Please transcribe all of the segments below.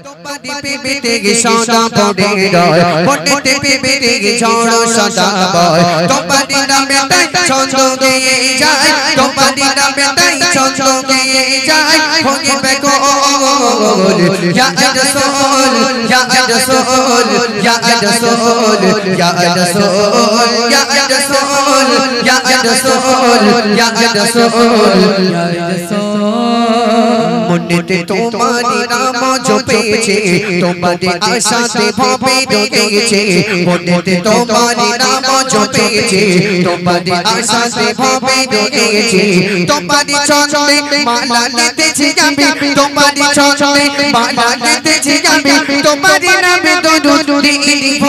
তোমারি পেপেতে গে সদা পড়ে রয় পড়তে পেপেতে গে ঝড় সদা বয় তোমারি নামে তাই ছন্দ গেয়ে যায় তোমারি নামে তাই ছন্দ গেয়ে যায় ভোগে বেকো ইয়া রাসূল ইয়া রাসূল ইয়া রাসূল ইয়া রাসূল ইয়া রাসূল ইয়া রাসূল ইয়া রাসূল ইয়া রাসূল মনেতে তোমারি নাম জপেছে তোমারি আশাতে ভাবে ডুবেছে মনেতে তোমারি নাম জপেছে তোমারি আশাতে ভাবে ডুবেছে তোমারি ছন্দে মালা নিতেছি আমি তোমারি ছন্দে মালা নিতেছি আমি তোমারি নামে দরুদ দিব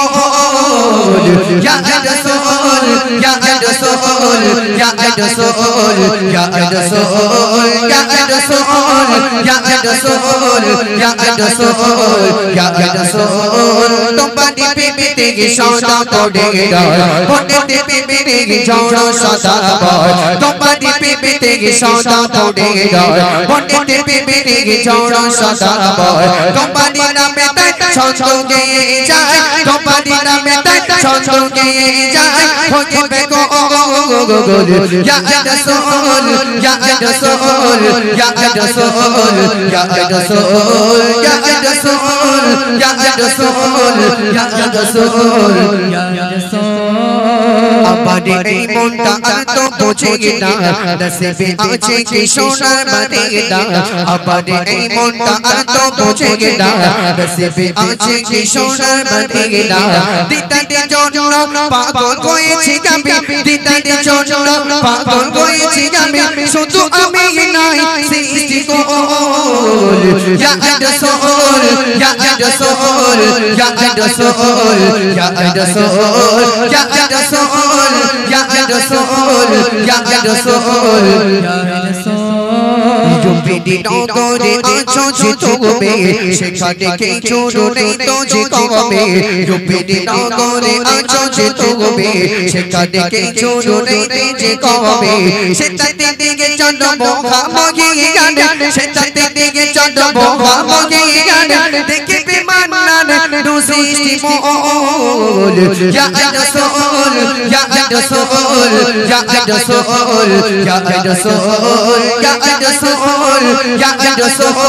ইয়া রাসূল ইয়া রাসূল ইয়া রাসূল ইয়া রাসূল ইয়া রাসূল ইয়া রাসূল ইয়া রাসূল ইয়া রাসূল তোমারি পেপেতে গে সদা পড়ে রয় পড়তে পেপেতে গে ঝড় সদা বয় তোমারি পেপেতে গে সদা পড়ে রয় পড়তে পেপেতে গে ঝড় সদা বয় তোমারি নামে তাই ছন্দ গেয়ে যায় তোমারি নামে তাই ছন্দ গেয়ে যায় ভোগে বেকো ইয়া রাসূল ইয়া রাসূল ইয়া রাসূল ইয়া রাসূল ইয়া রাসূল ইয়া রাসূল ইয়া রাসূল ইয়া রাসূল আমারে এই মনটা আর তো বোঝে না নসিবে আছে কি সোনার মদিনা আমারে এই মনটা আর তো বোঝে না নসিবে আছে কি সোনার মদিনা দিদারে জন্য পাগল হয়েছি আমি দিদারে জন্য পাগল হয়েছি আমি শুধু আমি নাই সৃষ্টি কোল ইয়া রাসূল ইয়া রাসূল ইয়া রাসূল ইয়া রাসূল ইয়া রাসূল ইয়া রাসূল ইয়া রাসূল ইয়া রাসূল জুবিদি নগরে আছো যে তুমি সেখানে কিছু নেই তো যে কবে জুবিদি নগরে আছো যে তুমি সেখানে কিছু নেই যে কবে সেটাতে দিকে চন্দ্র মোহা মগি গান সেটাতে দিকে চন্দ্র মোহা মগি গান দেখে বিমানান দুসৃষ্টি মোল ইয়া রাসূল ইয়া রাসূল ইয়া রাসূল ইয়া রাসূল ইয়া রাসূল ইয়া রাসূল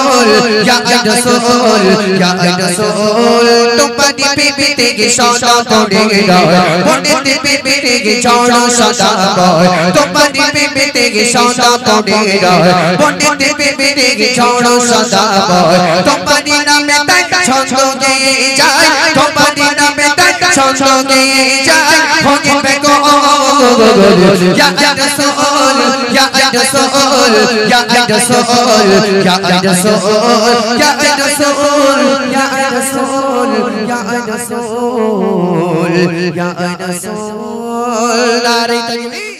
ইয়া রাসূল ইয়া রাসূল তোমারি পেপেতে গে সদা পড়ে রয় পড়তে পেপেতে গে ঝড় সদা বয় তোমারি পেপেতে গে সদা পড়ে রয় পড়তে পেপেতে গে ঝড় সদা বয় তোমারি নামে তাই ছন্দ গেয়ে যায় তোমারি নামে তাই ছন্দ গেয়ে যায় ভোগে বেকো ইয়া রাসূল ইয়া রাসূল ইয়া রাসূল ইয়া রাসূল ইয়া রাসূল ইয়া রাসূল ইয়া রাসূল ইয়া রাসূল নারে তাকবীর